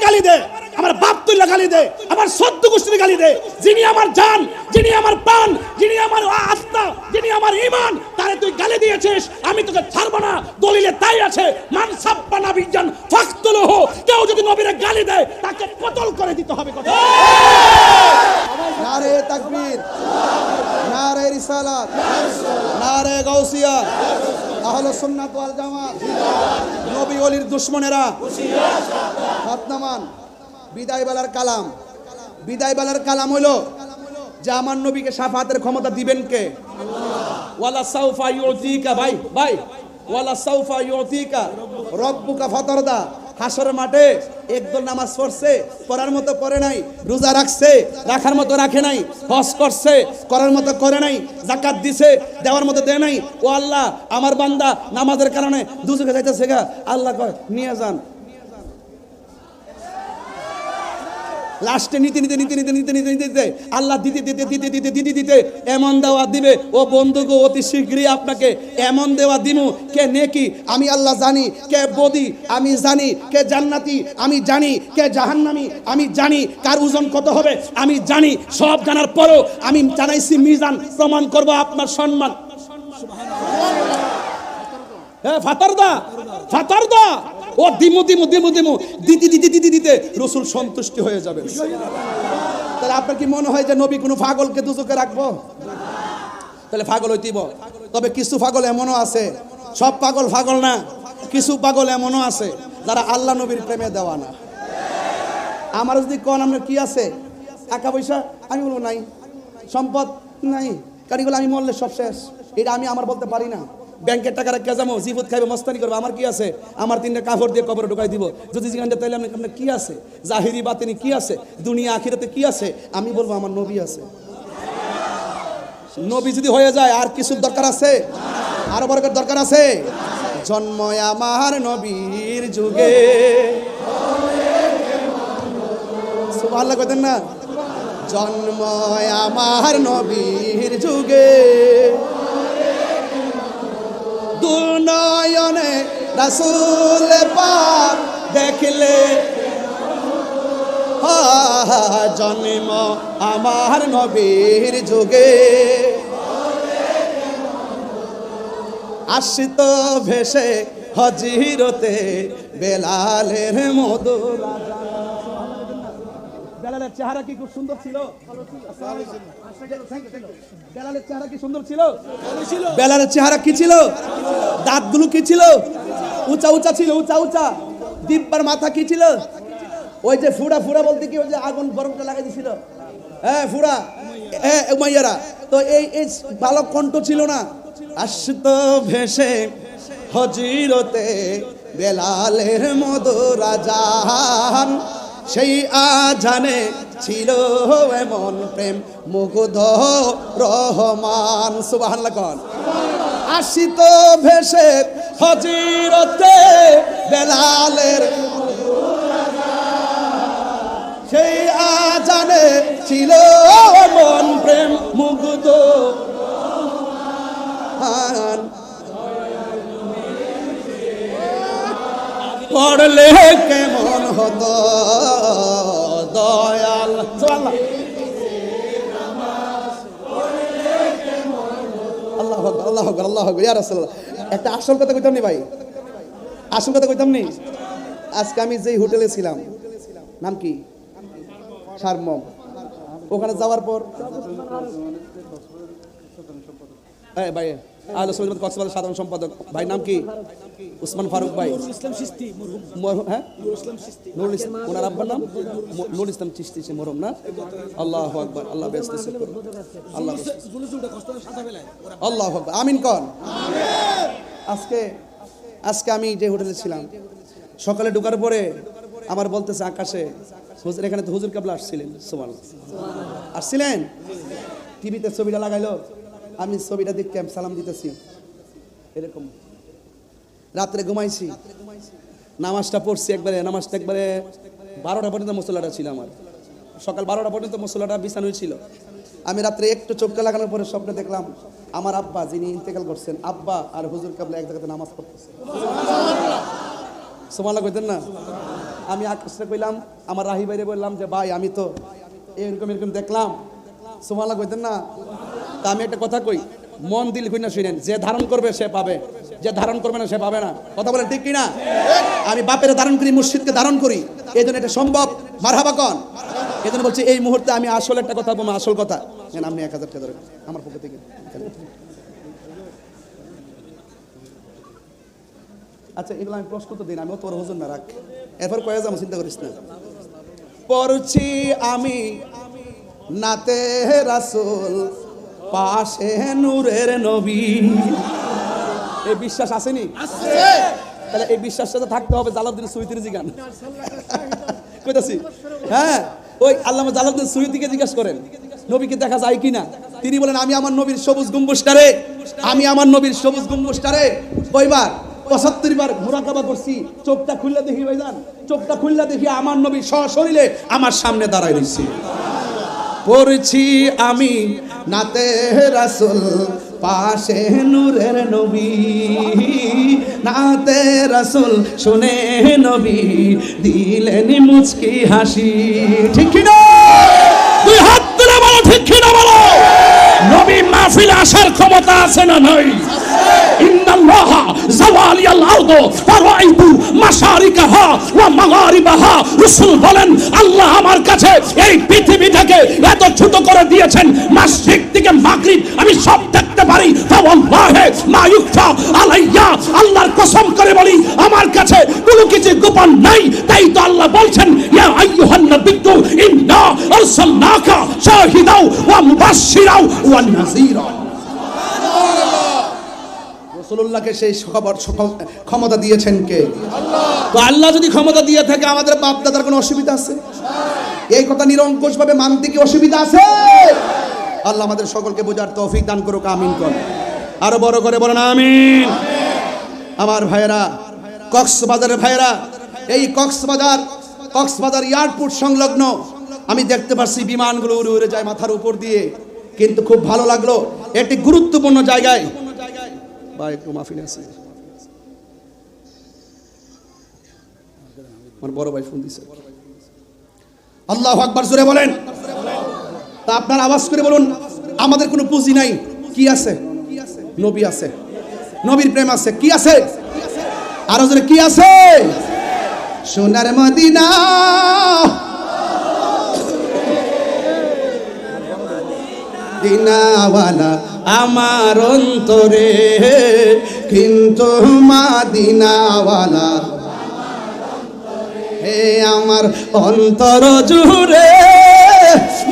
গালি দে, আমার বাপ তুই গালি দে, আমার সদ্য গোষ্ঠীর গালি দে, যিনি আমার জান, যিনি আমার প্রাণ, যিনি আমার আত্মা, যিনি আমার ঈমান, তারে তুই গালি দিয়েছিস, আমি তোকে ছাড়ব না। দলিলে তাই আছে, মান সাব্বা নাবিয়ান ফাকতুলহু, কেউ যদি নবীরে গালি দেয় তাকে কতল করে দিতে হবে। কথা নারে তাকবীর, নারে রিসালাত, নারে গাউসিয়া, আহলে সুন্নাত ওয়াল জামাত, নবী ওলির দুশমনেরা হাত নামান। বিদায় বেলার কালাম, বিদায় বেলার কালাম হলো যে আমার নবীকে শাফাতের ক্ষমতা দিবেন কে? ওয়ালা সাউফা ইউতিকা, ভাই ভাই, ওয়ালা সাউফা ইউতিকা রব্বুকা ফাতারদা। হাসরের মাঠে একদল নামাজ পড়ছে, পড়ার মতো পড়ে নাই, রোজা রাখছে, রাখার মতো রাখে নাই, হজ করছে, করার মতো করে নাই, যাকাত দিছে, দেওয়ার মতো দেয় নাই। ও আল্লাহ, আমার বান্দা নামাজের কারণে দুজকে যাইতেছে গা, আল্লাহ কয় নিয়ে যান। লাস্টে নিতে নিতে নিতে নিতে নিতে নিতে নিতে আল্লাহ দিতে দিতে দিতে দিতে দিতে দিতে এমন দেওয়া দিবে, ও বন্ধুগো অতি শীঘ্রই আপনাকে এমন দেওয়া দিমু, কে নেকি আমি আল্লাহ জানি, কে বদি আমি জানি, কে জান্নাতি আমি জানি, কে জাহান্নামী আমি জানি, কার ওজন কত হবে আমি জানি। সব জানার পরও আমি জানাইছি মিজান, প্রমাণ করব আপনার সম্মান। হ্যাঁ, ফাতারদা ফাতারদা, ও দিমু দিমু দিমু দিমু দিতে দিতে দিতে দিতে রাসূল সন্তুষ্টি হয়ে যাবে। তাহলে আপনার কি মনে হয় যে নবী কোনো পাগলকে দুজকে রাখবো? তাহলে পাগল হইতিব। তবে কিছু পাগল এমনও আছে, সব পাগল পাগল না, কিছু পাগল এমনও আছে যারা আল্লাহ নবীর প্রেমে দেওয়া না। আমার যদি কোন আপনার কি আছে, টাকা পয়সা, আমি বলবো নাই, সম্পদ নাই, কারিগুলো আমি মরলে সব শেষ, এটা আমি আমার বলতে পারি না। ব্যাংকের টাকা রেখে যাবো, জিফুত খাইবে, মস্তানি করবো, আমার কি আছে? আমার 3টা কাপড় দিয়ে কবরে ঢুকাই দিব। যদি জিজ্ঞাসা তাহলে আপনার কি আছে? জাহিরি বাতিনি কি আছে? দুনিয়া আখিরাতে কি আছে? আমি বলবো আমার নবী আছে। নবী যদি হয়ে যায় আর কিছু দরকার আছে? আরো বরকত দরকার আছে? জন্ম আমার নবীর যুগে, সুবহানাল্লাহ কইতেন না? জন্ম আমার নবীর যুগে, দুনয়নে রাসূল পাক দেখলে, জন্ম আমার নবীর যুগে, আসিত ভেসে হজিরতে বেলালের মধুর। বেলালের চেহারা কি খুব সুন্দর ছিল? বেলালের চেহারা কি সুন্দর ছিল? বেলালের চেহারা কি ছিল? দাঁতগুলো কি ছিল? উঁচা উঁচা ছিল, উঁচা উঁচা। দিব্যার মাথা কি ছিল? ওই যে ফুড়া, ফুড়া বলতে কি, ওই যে আগুন বরফটা লাগাই দিছিল, হ্যাঁ ফুড়া, উমাইয়ারা। তো এই ভালো কণ্ঠ ছিল না। আসত ভেসে হজিরতে বেলালের মধুর আজান, সেই আজানে ছিল এমন প্রেম মুগ্ধ রহমান। সুবহানাল্লাহ কোন? আসিত ভেসে হজিরতে বেলালের, সেই আজানে ছিল এমন প্রেম মুগ্ধ রহমান। পড়লে কেমন হতো দয়াল, আল্লাহু আকবার, আল্লাহু আকবার, আল্লাহু আকবার, ইয়া রাসূলুল্লাহ। একটা আসল কথা কইতাম নি ভাই, আসল কথা কইতাম নি। আজকে আমি যেই হোটেলে ছিলাম, নাম কি? শারমম। ওখানে যাওয়ার পর ভাই আহলে সুন্নাত কক্সবাজার সাধারণ সম্পাদক ভাই নাম কি? উসমান ফারুক ভাই, হ্যাঁ নুরুল ইসলাম, ওনার আব্বার নাম নুরুল ইসলাম চিশতি, সে মরহুম না? আল্লাহু আকবার, আল্লাহ বেহেশত নসিব করুন, আল্লাহ আল্লাহু আকবার, আমিন কোন? আজকে আমি যে হোটেলে ছিলাম, সকালে ঢোকার পরে আমার বলতেছে আকাশে, হুজুর এখানে তো হুজুর কেবলা আসছিলেন, সুবহানাল্লাহ আসছিলেন, টিভিতে ছবিটা লাগাইলো, আমি ছবিটা দেখে সালাম দিতেছি, এরকম রাত্রে ঘুমাইছি, নামাজটা পড়ছি একবারে, নামাজটা একবারে 12টা পর্যন্ত মুসল্লাটা ছিল আমার, সকাল 12টা পর্যন্ত মুসল্লাটা বিছানোই ছিল। আমি রাত্রে একটু চোখটা লাগানোর পরে স্বপ্নে দেখলাম আমার আব্বা যিনি ইন্তেকাল করছেন, আব্বা আর হুজুর কেবলা এক জায়গাতে নামাজ পড়তেছে। সুবহানাল্লাহ কইতেন না? আমি আকাশে কইলাম, আমার রাহি ভাইরে বললাম যে ভাই আমি তো এরকম এরকম দেখলাম, সুবহানাল্লাহ কইতেন না? তা আমি একটা কথা কই, মন দিল কই না শুনেন, যে ধারণ করবে সে পাবে, যে ধারণ করবে না সে পাবে না। কথা বলেন ঠিক কি না? আমি বাপের ধারণ করি, মুর্শিদকে ধারণ করি, এই জন্য এটা সম্ভব। মারহাবা কন। এই জন্য বলছি এই মুহূর্তে আমি আসল একটা কথা বলবো, আসল কথা। আপনি 1000 টাকা ধরেন আমার পক্ষ থেকে। আচ্ছা এগুলো আমি প্রশ্ন তো দিন, আমি তোর হুজুর না রাখ, এরপর কয়ে যাবো, চিন্তা করিস না। পড়ছি আমি নাতে রাসূল, পাশে নূরের নবী। এই বিশ্বাস আসেনি? তাহলে এই বিশ্বাসটা তো থাকতে হবে। জালালউদ্দিন সুয়ুতির জিগান কইতাছি, হ্যাঁ ওই আল্লামা জালালউদ্দিন সুয়ুতিকে জিজ্ঞাসা করেন নবীকে দেখা যায় কিনা। তিনি বলেন আমি আমার নবীর সবুজ গম্বুজটারে, আমি আমার নবীর সবুজ গম্বুজটারে কয়বার 75 বার মুরাকাবা করছি। চোখটা খুললা দেখি ভাইজান, চোখটা খুললা দেখি আমার নবী সশরীরে আমার সামনে দাঁড়ায় রইছে। পড়ছি আমি নাতে রাসূল, পাশে নূরের নবী, নাতে রাসূল শুনে নবী দিলেন মুচকি হাসি। ঠিক কি না? তুই হাত তুলে বলো ঠিক কি না বলো। নবী মাহফিলে আসার ক্ষমতা আছে না নাই? ইন্নাল্লাহা জাওয়ালিয়াল আরদ ফারাইতু মাশারিকাহা ওয়া মাগারিবাহা। রাসূল বলেন আল্লাহ আমার কাছে এই পৃথিবীটাকে এত ছোট করে দিয়েছেন, মাশরিক থেকে মাগরিব আমি সব দেখতে পারি। ফাওয়াল্লাহি মা ইউখফা আলাইয়া, আল্লাহর কসম করে বলি আমার কাছে কোনো কিছু গোপন নাই। তাই তো আল্লাহ বলছেন ইয়া আইয়ুহান নাবিয়্যু ইন্না আরসালনাকা শাহিদাও ওয়া মুবাশশিরাও ওয়া নাযীরা। রাসূলুল্লাহকে সেই ক্ষমতা দিয়েছেন কে? আল্লাহ। তো আল্লাহ যদি ক্ষমতা দিয়ে থাকে আমাদের বাপ দাদার কোনো অসুবিধা আছে? এই কথা নিরঙ্কুশ ভাবে মানতে কি অসুবিধা আছে? আল্লাহ আমাদের সকলকে বোঝার তৌফিক দান করুক, আমিন কর। আরো বড় করে বলেন আমিন। আমার ভাইয়েরা, কক্সবাজারের ভাইয়েরা, এই কক্সবাজার এয়ারপোর্ট সংলগ্ন আমি দেখতে পাচ্ছি বিমানগুলো উড়ে উড়ে যায় মাথার উপর দিয়ে, কিন্তু খুব ভালো লাগলো। একটি গুরুত্বপূর্ণ জায়গায় ভাই একটু মাহফিলে আছে, আমার বড় ভাই ফোন দিছে। আল্লাহু আকবার জোরে বলেন। তা আপনার আওয়াজ করে বলুন আমাদের কোনো পুঁজি নাই। কি আছে? নবী আছে, নবীর প্রেম আছে। কি আছে? আরো জোরে কি আছে? সোনার মদিনা, দিনাওয়ালা আমার অন্তরে, কিন্তু মাদিনাওয়ালা হে আমার অন্তর জুড়ে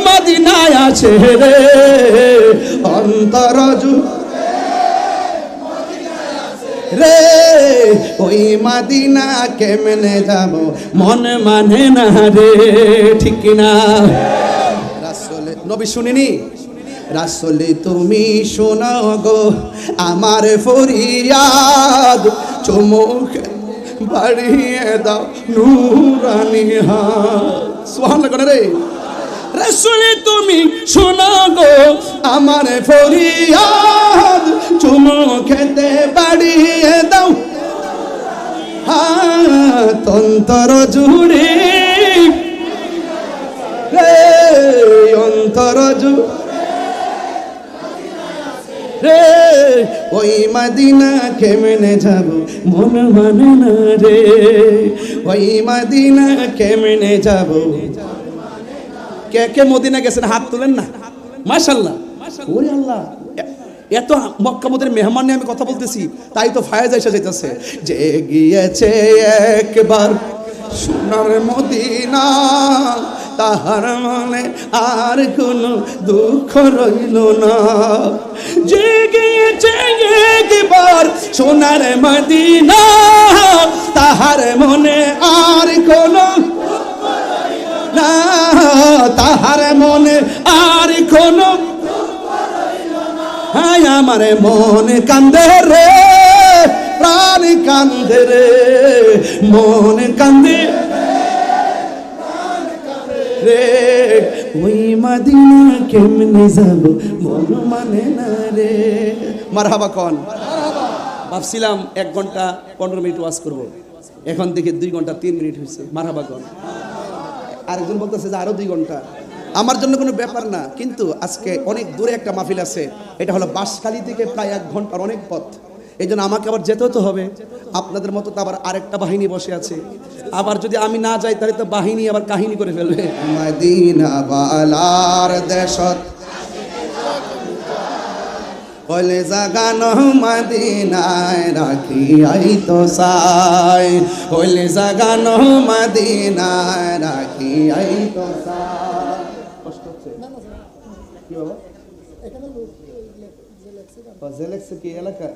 মদিনায় আছে রে, অন্তর জুড়ে রে, ওই মদিনা কেমনে যাব মন মানে না রে। ঠিক না? রাসূল নবী শুনিনি? রাসূল তুমি শোনাও গো আমার ফরিয়াদ, চুমুক বাড়িয়ে দাও নূরানি হাত। সুবহানাল্লাহ করে রে। রাসূল তুমি শোনাও গো আমার ফরিয়াদ, চুমুকেতে বাড়িয়ে দাও হাত, অন্তর জুড়ে রে, অন্তর জুড়ে রে, ওই মদিনা কেমনে যাব মন মানে না রে, ওই মদিনা কেমনে যাব। কে কে মদিনা গেছেন হাত তুলেন না। মাশাআল্লাহ। ওরে আল্লাহ, এত মক্কা মদিনার মেহমান নিয়ে আমি কথা বলতেছি, তাই তো ফায়েজ এসে যাইতেছে। যে গিয়েছে একবার সোনার মদিনা, তাহার মনে আর কোনো দুঃখ রইল না। যে গিয়েছে একবার সোনার মদিনা, তাহার মনে আর কোনো না, তাহার মনে আর কোনো, হায় আমার মন কান্দে রে, প্রাণ কান্দে রে, মন কান্দে রে, ওই মদিনা কেমনে যাব মন মানে না রে। মারহাবা কন। ভাবছিলাম 1 ঘন্টা 15 মিনিট ওয়াজ করব, এখন দেখি 2 ঘন্টা 3 মিনিট হয়েছে, মারহাবা কর। আরেকজন বলতেছে যে আরো 2 ঘন্টা। আমার জন্য কোনো ব্যাপার না, কিন্তু আজকে অনেক দূরে একটা মাহফিল আছে, এটা হলো বাঁশখালী থেকে প্রায় 1 ঘন্টার অনেক পথ। এই জন্য আমাকে আবার যেতেও তো হবে। আপনাদের মতো তো আবার আরেকটা বাহিনী বসে আছে, আবার যদি আমি না যাই তাহলে তো বাহিনী আবার কাহিনী করে ফেলবে। মদিনা বালার দেশত কলে জাগানো মদিনায় রাখি আই তো সাই, কলে জাগানো মদিনায় রাখি আই তো সাই। কষ্ট হচ্ছে কি বাবা? জেলেক্সে কি এলাকা?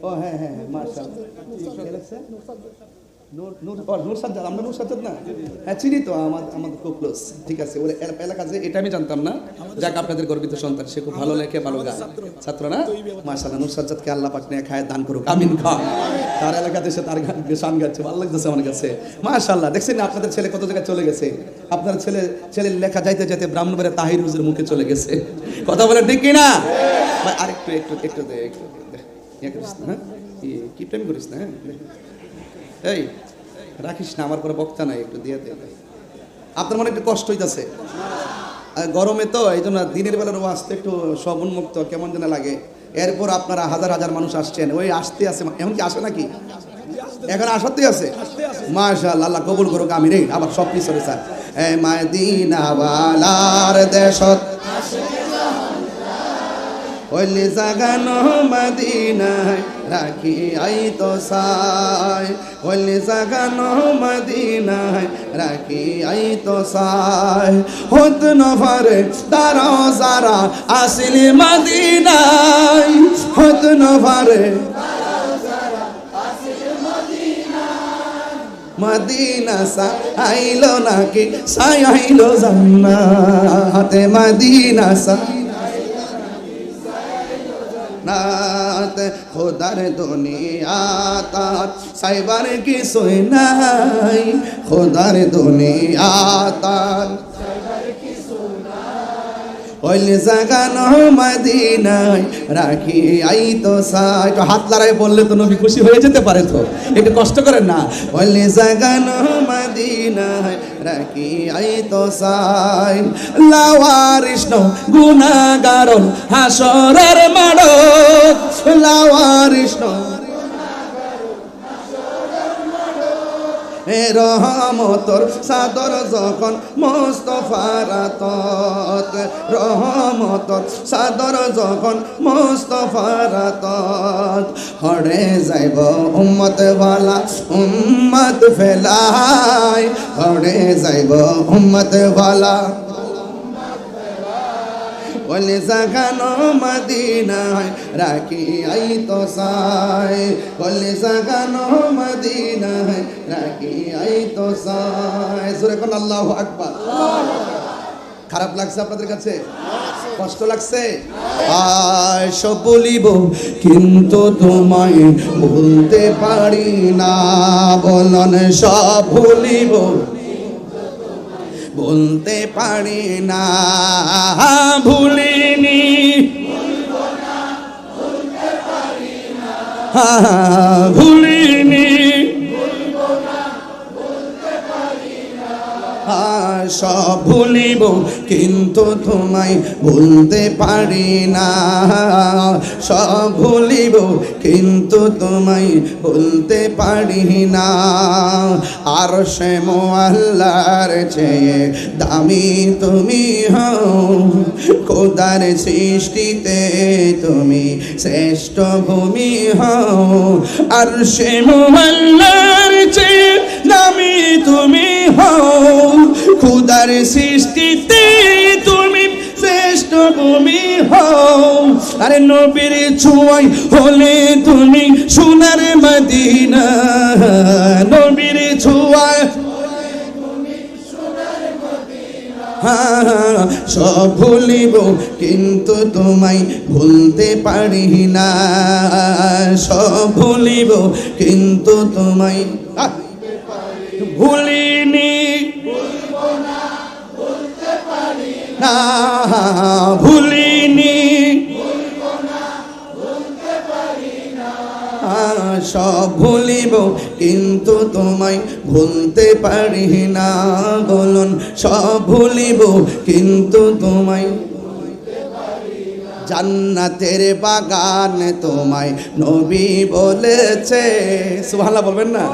ও হ্যাঁ হ্যাঁ হ্যাঁ, মাশাআল্লাহ। জেলেক্সে নূর সাজ্জাদ, আমরা নূর সাজ্জাদ না? হ্যাঁ চিনি তো, আমাদের খুব ক্লোজ। ঠিক আছে, ওর এলাকা যে এটা আমি জানতাম না। যাক, আপনাদের গর্বিত সন্তান, সে খুব ভালো লেখে, ভালো গান, ছাত্র না? মাশাআল্লাহ, নূর সাজ্জাদকে আল্লাহ পাক নিয়ে খায় দান করুক, আমিন খান। তার এলাকাতে সে তার গান গান গাচ্ছে, ভালো লাগতেছে আমার কাছে। মাশাআল্লাহ, দেখছেন না আপনাদের ছেলে কত জায়গায় চলে গেছে। আপনার ছেলের লেখা যাইতে যাইতে ব্রাহ্মণবাড়িয়া তাহির হুজুরের মুখে চলে গেছে। কথা বলে ঠিক কিনা? আরেকটু একটু একটু দে, একটু ইয়ে করিস না, হ্যাঁ কি প্রেম করিস না, হ্যাঁ এই রাখিস না, আমার পরে বক্তা নাই, একটু দিয়ে দে। আপনার মনে একটু কষ্ট হইতেছে, গরমে তো এই জন্য দিনের বেলার আসতে একটু সব উন্মুক্ত কেমন যেন লাগে। এরপর আপনারা হাজার হাজার মানুষ আসছেন, ওই আসতে আছে, এমনকি আসে নাকি এখন আসাতেই আছে। মাশাআল্লাহ, আল্লাহ কবুল করুক, আমি রে আবার সব কিছু স্যার। এই মদিনা ওয়ালার দেশত ওইলে জাগানো মদিনায় রাখি আই তো সাই, ওইলে জাগানো মদিনায় রাখি আই তো সাই। হত নফরে তারাও যারা আসিল মদিনায়, হত নফরে মদিনা সা আইলো নাকি সাই আইলো জান্নাতে, মদিনা সা নাত খোদার দুনিয়া তার সাইবার কি সই নাই, খোদার দুনিয়া তার ওইলে জাগানো মদিনায় রাখি আই তো সাই। একটু হাত লড়াই বললে তো নবী খুশি হয়ে যেতে পারে, তো একটু কষ্ট করেন না। ওইলে জাগানো মদিনায় রাখি আই তো সাই। লাওয়ারিস নো গুনাহগারন হাসরের মাঠত, লাওয়ারিস নো রহমতর সাদর যখন মুস্তাফার আতত, রহমতর সাদর যখন মুস্তাফার আতত। হড়ে যাইব উম্মত ওয়ালা উম্মত ফেলাই, হড়ে যাইব উম্মত ওয়ালা ওলে জাগানো মদিনায় রাখি আই তো সাই, ওলে জাগানো মদিনায় রাখি আই তো সাই। জোরে কোন আল্লাহু আকবার। খারাপ লাগছে আপনাদের কাছে? কষ্ট লাগছে? আয় সব বলিব কিন্তু তোমায় বলতে পারি না, বলন সব ভুলিব বলতে পারি না, ভুলিনি ভুলিনি সব ভুলিব কিন্তু তোমায় ভুলতে পারি না, সব ভুলিব কিন্তু তোমায় ভুলতে পারি না। আর সে মোয়াল্লার চেয়ে দামি তুমি হও, খোদার সৃষ্টিতে তুমি শ্রেষ্ঠ ভূমি হও। আর সে মোয়াল্লার চেয়ে দামি তুমি হও, খোদার সৃষ্টিতে তুমি শ্রেষ্ঠ ভূমি হও। আরে নবীর ছোঁয়ায় হলে তুমি সোনার মদিনা, নবীর ছোঁয়ায় সব ভুলিব কিন্তু তোমায় ভুলতে পারি না, সব ভুলিব কিন্তু তোমায় ভুলিনি, না ভুলিনি, সব ভুলিব কিন্তু তোমায় ভুলতে পারি না। বলুন সব ভুলিব কিন্তু তোমায়। জান্নাতের বাগান তোমায় নবী বলেছে, সুবহানাল্লাহ বলবেন না?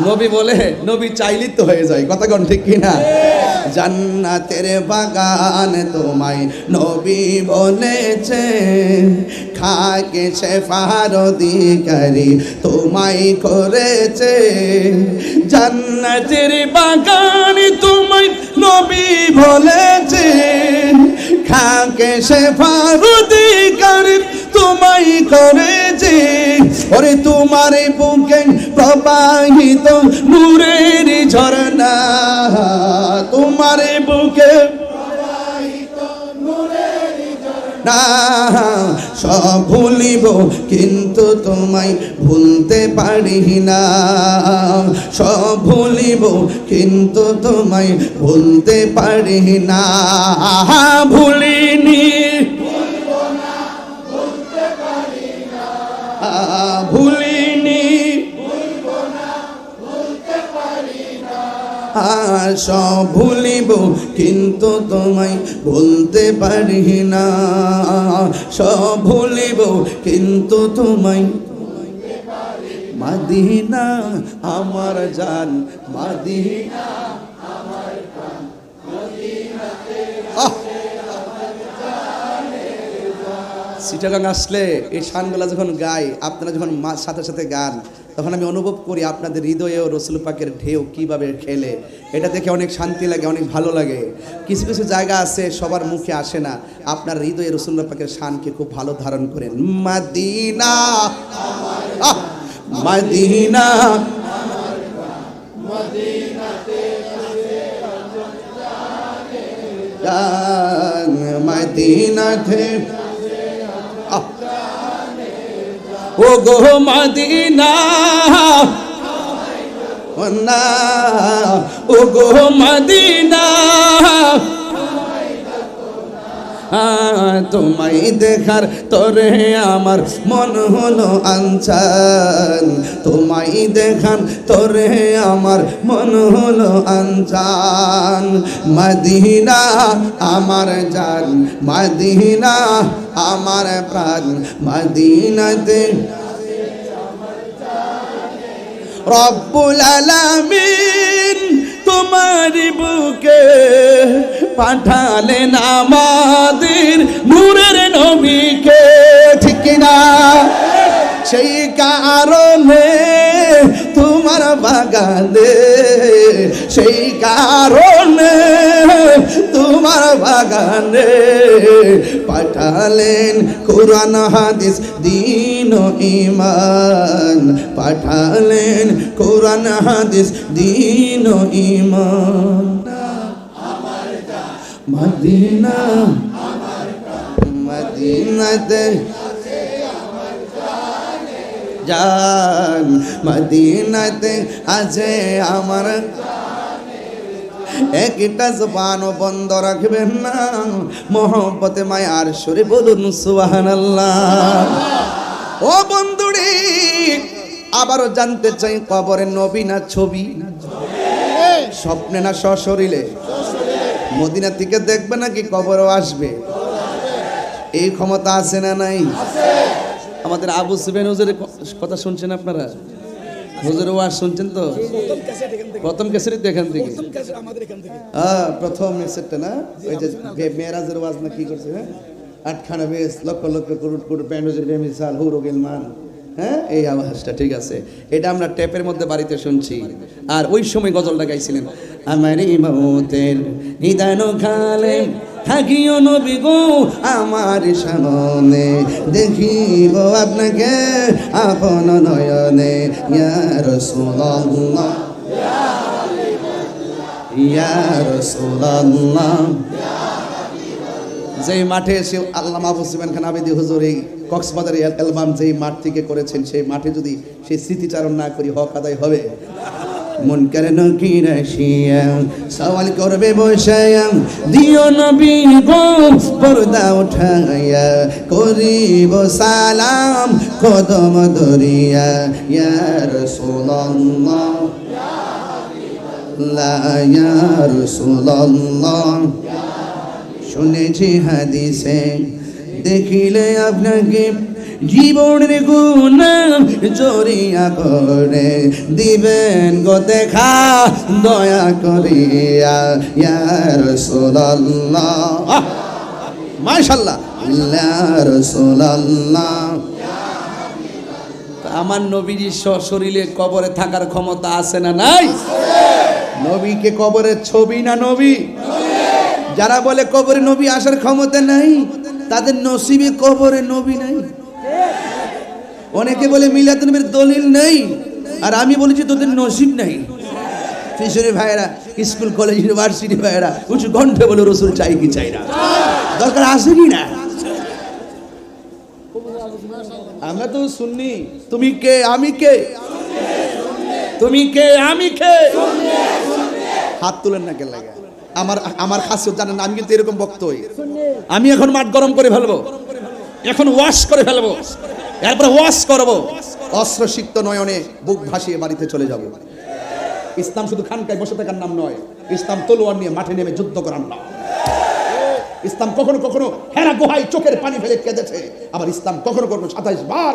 নবী বলে, নবী চাইলেই তো হয়ে যায়, কথা কোন ঠিক কিনা? জান্নাতের বাগান তোমায় নবী বলেছে, খাকে শেফার অধিকারী তোমায় করেছে। জান্নাতের বাগান তোমায় নবী বলেছে, খাকে শেফার অধিকারী তোমায় করেছে। ওরে তোমার বুকে প্রবাহিত নূরের ঝরনা, তোমার বুকে প্রবাহিত নূরের ঝরনা। সব ভুলিব কিন্তু তোমায় ভুলতে পারি না। সব ভুলিব কিন্তু তোমায় ভুলতে পারি না। ভুলিনি ভুলিনি সব ভুলিব কিন্তু তোমায় ভুলতে পারি না। সব ভুলিব কিন্তু তোমায়। মদিনা আমার জান, মদিনা আমার প্রাণ, চিটাগাং আসলে এই শানগুলা যখন গাই, আপনারা যখন সাথে সাথে গান, তখন আমি অনুভব করি আপনাদের হৃদয়েও রসুল পাকের ঢেউ কিভাবে খেলে। এটা দেখে অনেক শান্তি লাগে, অনেক ভালো লাগে। কিছু কিছু জায়গা আছে সবার মুখে আসে না, আপনার হৃদয়ে রসুল পাকের শানকে খুব ভালো ধারণ করেন। মদিনা মদিনা মদিনাতে ও গো মদিনা, ও গো মদিনা, তোমায় দেখার তরে আমার মন হলো আনচান। তোমায় দেখার তরে আমার মন হলো আনচান। মদিনা আমার জান, মদিনা আমার প্রাণ, মদিনাতে রব্বুল আলামিন তোমার বুকে পাঠালেন আমাদের নূরের নবীকে, ঠিক কিনা? সেই কারণে তোমার বাগানে, সেই কারণে তোমার বাগানে পাঠালেন কোরআন হাদিস দ্বীন ও ঈমান। পাঠালেন কোরআন হাদিস দ্বীন ও ঈমান। মদিনা মদিনাতে জান, মদিনাতে আছে আমার। একটা জবানও বন্ধ রাখবেন না, মোহব্বতে মায়ার সুরে বলুন সুবহানাল্লাহ। ও বন্ধুরে, আবারও জানতে চাই, কবরে নবী না ছবি? স্বপ্নে না সশরীরে? মদিনা থেকে দেখবে নাকি কবরও আসবে? এই ক্ষমতা আছে না নাই? আমাদের আবু সুফিয়ান হুজুরের কথা শুনছেন আপনারা? হুজুরের ওয়াজ শুনছেন তো? প্রথম ক্যাসেট তো এখান থেকে, প্রথম ক্যাসেটটা না, ওই যে মেরাজের ওয়াজ না কি করছে, হ্যাঁ, আটখানা বেশ লক্ষ লক্ষ কোটি কোটি প্যান্ডোজের বেমিসাল হুরো গেলমান, হ্যাঁ, এই আওয়াজটা ঠিক আছে। এটা আমরা টেপের মধ্যে বাড়িতে শুনছি। আর ওই সময় গজলটা গাইছিলেন, আমার মৌতের নিদান খালে থাকিও নবী গো আমার সামনে, দেখিব আপনাকে আপন নয়নে। ইয়া রাসূলুল্লাহ, ইয়া রাসূলুল্লাহ। যেই মাঠে এসে আল্লামা আবু সুফিয়ান খান আবেদী হুজুর এই কক্সবাজার অ্যালবাম যেই মাঠ থেকে করেছেন, সেই মাঠে যদি সেই স্মৃতিচারণ না করি হক আদায় হবে? মুনকার নকির আসিয়া সওয়াল করবে বসায়া দিও নবী গো পর্দা উঠাইয়া করিব সালাম কদম ধরিয়া ইয়া রাসূলুল্লাহ লা ইয়া রাসূলুল্লাহ শুনেছি হাদিসে দেখিলে আপনাকে জীবনের গুণা জড়িয়া করে দিবেন গো দেখা দয়া করিয়া ইয়া রাসূলুল্লাহ মাশাআল্লাহ ইয়া রাসূলুল্লাহ আমার নবীর শরীরে কবরে থাকার ক্ষমতা আছে না নাই? নবীকে কবরের ছবি না নবী? যারা বলে কবরে নবী আসার ক্ষমতা নাই তাদের নসিবে কবরে নবী নাই। অনেকে বলে মিলাদুন নবীর দলিল নেই, আর আমি বলেছি তোদের নসিব নাই। কিশোরী ভাইরা, স্কুল কলেজ ইউনিভার্সিটি ভাইরা উঁচু কণ্ঠে বলে রসুল চাই কি চাই না, দরকার আছে কি না? আমরা তো শুননি তুমি কে আমি কে, তুমি কে আমি কে, হাত তুলেন না কে লাগে। আমার খাসিয়ত জানেন, আমি কিন্তু এরকম বক্তই। আমি এখন মাঠ গরম করে ফেলবো, এখন ওয়াশ করে ফেলবো, এরপরে ওয়াশ করবো, অস্ত্র সিক্ত নয়নে বুক ভাসিয়ে বাড়িতে চলে যাব। ইসলাম শুধু খানকায় বসে থাকার নাম নয়, ইসলাম তলোয়ার নিয়ে মাঠে নেমে যুদ্ধ করার নাম। ইসলাম কখনো কখনো হেরা গুহায় চোখের পানি ফেলে কেঁদেছে, আবার ইসলাম কখনো কখনো 27 বার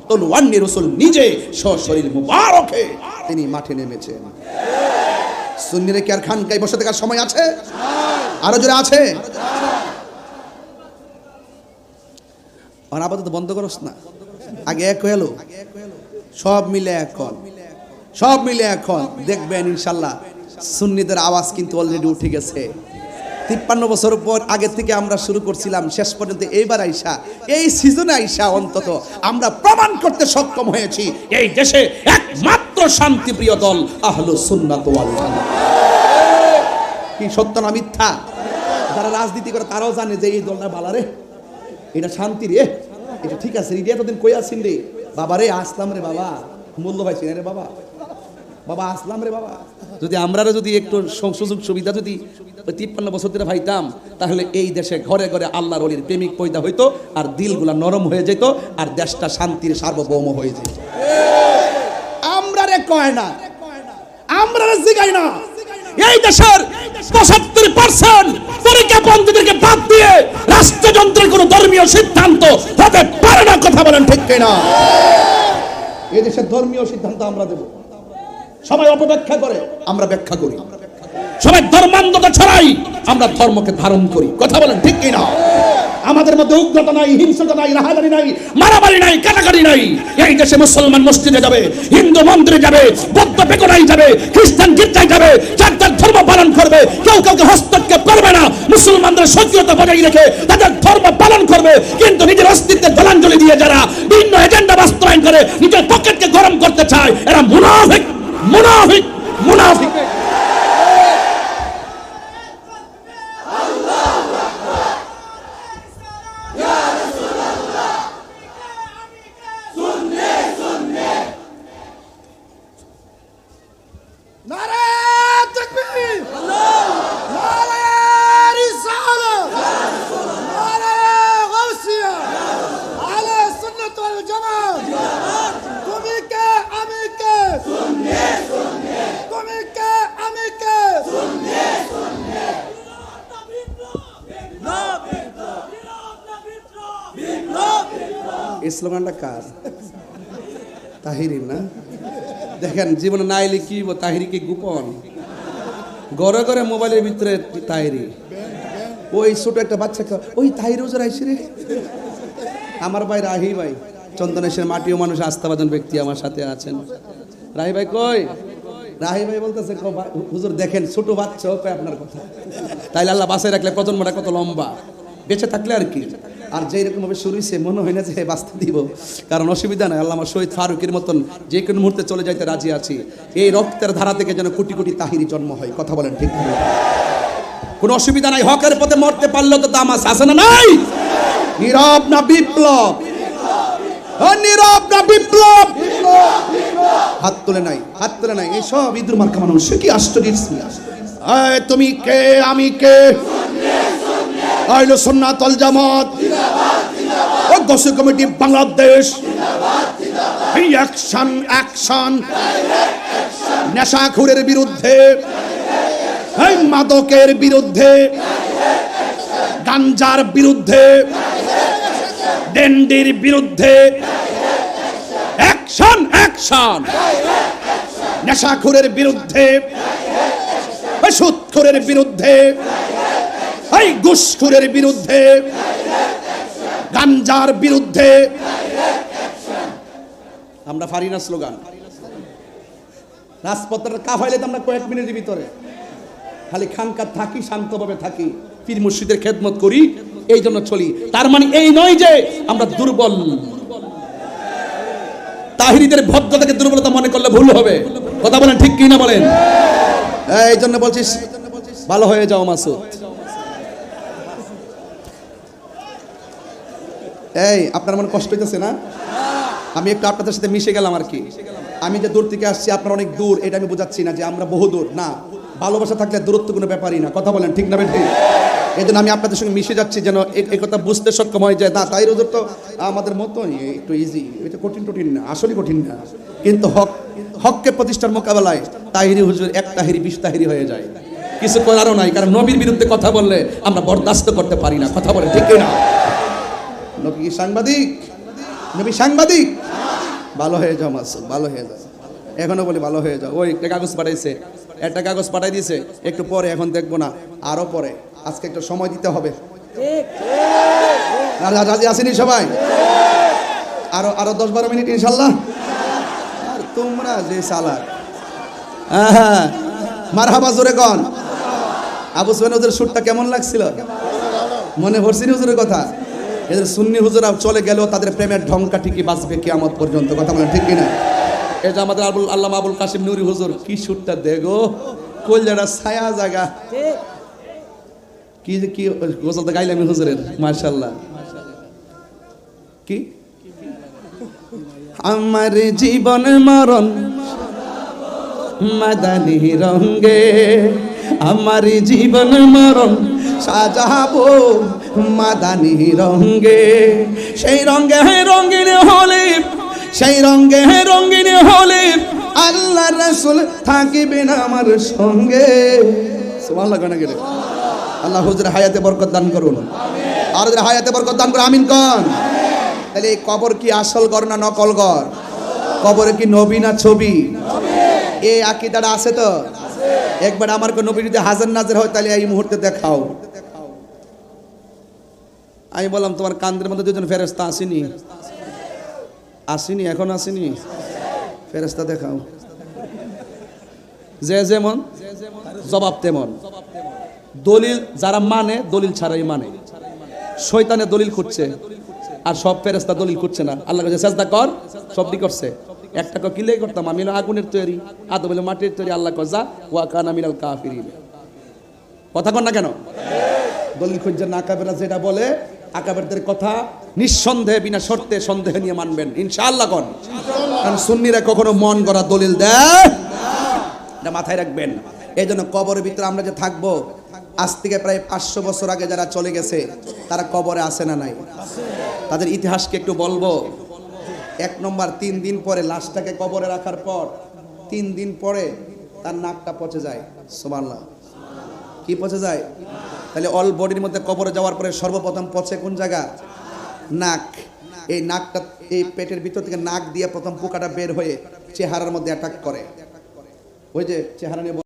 তলোয়ার নিয়ে রাসূল নিজে সশরীর মুবারকে তিনি মাঠে নেমেছেন। সুন্নিরা কি আর খানকায় বসে থাকার সময় আছে? আরো জোরে আছে? আর আপাতত বন্ধ করস না, আগে এক হলো, সব মিলে এখন, সব মিলে এখন দেখবেন ইনশাল্লাহ সুন্নিদের আওয়াজ কিন্তু অলরেডি উঠে গেছে। 53 বছর পর আগে থেকে আমরা শুরু করছিলাম, শেষ পর্যন্ত এইবার আইসা, এই সিজনে আইসা অন্তত আমরা প্রমাণ করতে সক্ষম হয়েছি এই দেশে একমাত্র শান্তিপ্রিয় দল আহলুস সুন্নাত ওয়াল জামাত। কি সত্য না মিথ্যা? যারা রাজনীতি করে তারাও জানে যে এই দলটা ভালো রে, এটা শান্তি রে, এটা ঠিক আছে, এটা এতদিন কই আছেন রে বাবা রে, আসলাম রে বাবা, মূল্য পাইছি রে বাবা, বাবা আসলাম রে বাবা। যদি আমরা যদি একটু সুযোগ সুবিধা যদি 53 বছর ধরে পাইতাম, তাহলে এই দেশে ঘরে ঘরে আল্লাহর ওলির প্রেমিক পয়দা হইতো, আর দিলগুলা নরম হয়ে যেত, আর দেশটা শান্তির সার্বভৌম হয়ে যেত। আমরা রে কয় না, আমরা রে জিগাই না, এই দেশের 75% পরিজ্ঞাপনদেরকে বাদ দিয়ে রাষ্ট্রযন্ত্রের কোনো ধর্মীয় সিদ্ধান্ত হতে পারে না। কথা বলেন ঠিক কিনা? এই দেশের ধর্মীয় সিদ্ধান্ত আমরা দেব। সবাই অপব্যাখ্যা করে, আমরা ব্যাখ্যা করি। সবাই ধর্মান্ধতা ছড়াই, আমরা ধর্মকে ধারণ করি। কথা বলেন ঠিক কিনা? আমাদের মধ্যে উগ্রতা নাই, হিংসা নাই, রাহাজানি নাই, মারামারি নাই, কাটাকাটি নাই। এই দেশে মুসলমান মসজিদে যাবে, হিন্দু মন্দিরে যাবে, বৌদ্ধ বেকনায় যাবে, খ্রিস্টান গির্জায় যাবে, যার যার ধর্ম পালন করবে, কেউ কাউকে হস্তক্ষেপ করবে না। মুসলমানদের সক্রিয়তা বজায় রেখে তাদের ধর্ম পালন করবে, কিন্তু নিজের অস্তিত্বের জলাঞ্জলি দিয়ে যারা ভিন্ন এজেন্ডা বাস্তবায়ন করে নিজের পকেটকে গরম করতে চায়, এরা মুনাফিক, মুনাফিক, মুনাফিক। এই স্লোগানটা কার? তাহিরির না? দেখেন জীবনে না এলে কি তাহিরি কি গোপন, ঘরে ঘরে মোবাইলের ভিতরে তাহিরি। ওই ছোট একটা বাচ্চা, ওই তাহিরি ওজোর আইসি রে। আমার ভাই রাহি ভাই, চন্দনেশের মাটিও মানুষ আস্থাবাদন ব্যক্তি আমার সাথে আছেন। রাহি ভাই কই? রাহি ভাই বলতেছে হুজুর দেখেন ছোট বাচ্চা কয় আপনার কথা। তাইলে আল্লাহ বাসায় রাখলে প্রজন্মটা কত লম্বা, বেঁচে থাকলে আর কি। আর যেই রকম ভাবে শুরু হয়েছে মনে হয় না যে বাঁচতে দিব, কারণ অসুবিধা নাই, আল্লামা শহীদ ফারুকের মতন যে কোনো মুহূর্তে চলে যাইতে রাজি আছি। এই রক্তের ধারা থেকে যেন কোটি কোটি তাহিরি জন্ম হয়। কথা বলেন ঠিক না? কোনো অসুবিধা নাই, হকের পথে মরতে পারলেও তো দাম আছে না নাই? নীরব না বিপ্লব? নীরব না বিপ্লব? হাত তুলে নাই, হাত তুলে নাই। এই সব ইঁদুর মার্কা মানুষ, সে কি আশ্চর্য। তুমি কে, আমি কে? আহলে সুন্নাত ওয়াল জামাত, ও গোসল কমিটি বাংলাদেশ। এই অ্যাকশন, অ্যাকশন নেশাখোরের বিরুদ্ধে, এই মাদকের বিরুদ্ধে, গাঞ্জার বিরুদ্ধে, ডেন্ডির বিরুদ্ধে অ্যাকশন, অ্যাকশন নেশাখোরের বিরুদ্ধে, সুদখোরের বিরুদ্ধে, এই ঘুষখোরের বিরুদ্ধে, গাঞ্জার বিরুদ্ধে। আমরা পারি না স্লোগান। রাজপথটা কাফাইলে তো আমরা কয়েক মিনিটের ভিতরে খালি খানকার থাকি, শান্তভাবে থাকি, পীর মুর্শিদের খেদমত করি, এই জন্য চলি। তার মানে এই নয় যে আমরা দুর্বল। তাহিরিদের ভদ্রতাকে দুর্বলতা মনে করলে ভুল হবে। কথা বলেন ঠিক কি না বলেন? এই জন্য বলছিস ভালো হয়ে যাও মাসুদ। এই আপনার মনে কষ্ট হইতেছে না? আমি একটু আপনাদের সাথে মিশে গেলাম আর কি। আমি যে দূর থেকে আসছি, আপনার অনেক দূর, এটা আমি বোঝাচ্ছি না যে আমরা বহু দূর না। ভালোবাসা থাকলে দূরত্ব কোনো ব্যাপারই না। কথা বলেন ঠিক না বেঠিক? এই জন্য আমি আপনাদের সঙ্গে মিশে যাচ্ছি, যেন এই কথা বুঝতে সক্ষম হয় যে না, তাই রোজর তো আমাদের মতোই একটু ইজি, এটা কঠিন টঠিন না, আসলে কঠিন না। কিন্তু হককে প্রতিষ্ঠার মোকাবেলায় তাহিরি হুজুর এক তাহিরি 20 তাহিরি হয়ে যায়। কিছু করারও নাই, কারণ নবীর বিরুদ্ধে কথা বললে আমরা বরদাস্ত করতে পারি না। কথা বলেন ঠিক না? নবী কি সাংবাদিক? নবী সাংবাদিক? ভালো হয়ে যাও মাসুদ, ভালো হয়ে যাও। এখনো বলি ভালো হয়ে যাও। ওই একটা কাগজ পাঠাইছে, একটা কাগজ পাঠাই দিয়েছে, একটু পরে, এখন দেখবো না, আরো পরে। আজকে একটু সময় দিতে হবে। রাজি আসেনি সবাই? আরো 10-12 মিনিট ইনশাল্লাহ। আর তোমরা যে সালাক, হ্যাঁ মারহাবা জোরে কন। আবু সুফিয়ান হুজুরের সুরটা কেমন লাগছিল? মনে পড়ছিনি হুজুরের কথা? এদের সুন্নি হুজুরা চলে গেলেও তাদের প্রেমের ঢঙ্কা ঠিকই বাঁচবে কিয়ামত পর্যন্ত। কথা বলেন ঠিক কিনা? এই যে আমাদের আল্লামা আবুল কাসিম নুরি হুজুর, কি সুরটা দেখো, কলজাটা ছায়া জায়গা। কি কি গোসল তো গাইলামি হুজুরের, মাশাআল্লাহ। কি আমার জীবন মরণ মাদানী রঙ্গে, আমার জীবন মরণ সাজাবো মাদানী রঙ্গে। সেই রঙ্গে রঙ্গিন হলে, সেই রঙ্গে রঙ্গিন হলে আল্লাহ রাসূল থাকিবেন আমার সঙ্গে। সুবহানাল্লাহ গানা গেলে আল্লাহ হুজুরের হায়াতে বরকত দান করুন, আর ওদের হায়াতে বরকত দান করুন, আমিন কন। তাহলে এই কবর কি আসল ঘর না নকল ঘর? কবরে কি নবী না ছবি? এই আকীদাটা আছে তো? একবার আমার কোন নবী যদি হাজার নাজের হয়, তাহলে এই মুহূর্তে দেখাও। আমি বললাম তোমার কান্দের মধ্যে দুজন ফেরেশতা আসেনি? আসেনি, এখন আসেনি? ফেরেশতা দেখাও। যে যেমন জবাব তেমন। দলিল যারা মানে, দলিল ছাড়াই মানে। শয়তানে দলিল খুঁজছে, আর সব ফেরেশতা দলিল খুঁজছে না। আল্লাহ কাছে সাজদা কর, সবটি করছে। একটা কিলে করতাম, আমি হলো আগুনের তৈরি, আদম হলো মাটির তৈরি। আল্লাহ কজা ওয়া কানা মিনাল কাফিরিন। কথা কন না কেন? দলিল খুঁজছে না। আকাবেরা যেটা বলে, আকাবেরদের কথা নিঃসন্দেহে বিনা শর্তে সন্দেহ নিয়ে মানবেন ইনশাআল্লাহ কন। কারণ সুন্নিরা কখনো মন গড়া দলিল দেয়, এটা মাথায় রাখবেন। এই জন্য কবরের ভিতরে আমরা যে থাকবো, আজ থেকে প্রায় 500 বছর আগে যারা চলে গেছে, তারা কবরে আসে না নাই? তাদের ইতিহাসকে একটু বলবো। 1 নম্বর, 3 দিন পরে লাশটাকে কবরে রাখার পর 3 দিন পরে তার নাকটা পচে যায়। সুবহানাল্লাহ। কি পচে যায়? তাহলে অল বডির মধ্যে কবরে যাওয়ার পরে সর্বপ্রথম পচে কোন জায়গা? নাক। এই নাকটা, এই পেটের ভিতর থেকে নাক দিয়ে প্রথম পোকাটা বের হয়ে চেহারার মধ্যে অ্যাটাক করে। ওই যে চেহারা নিয়ে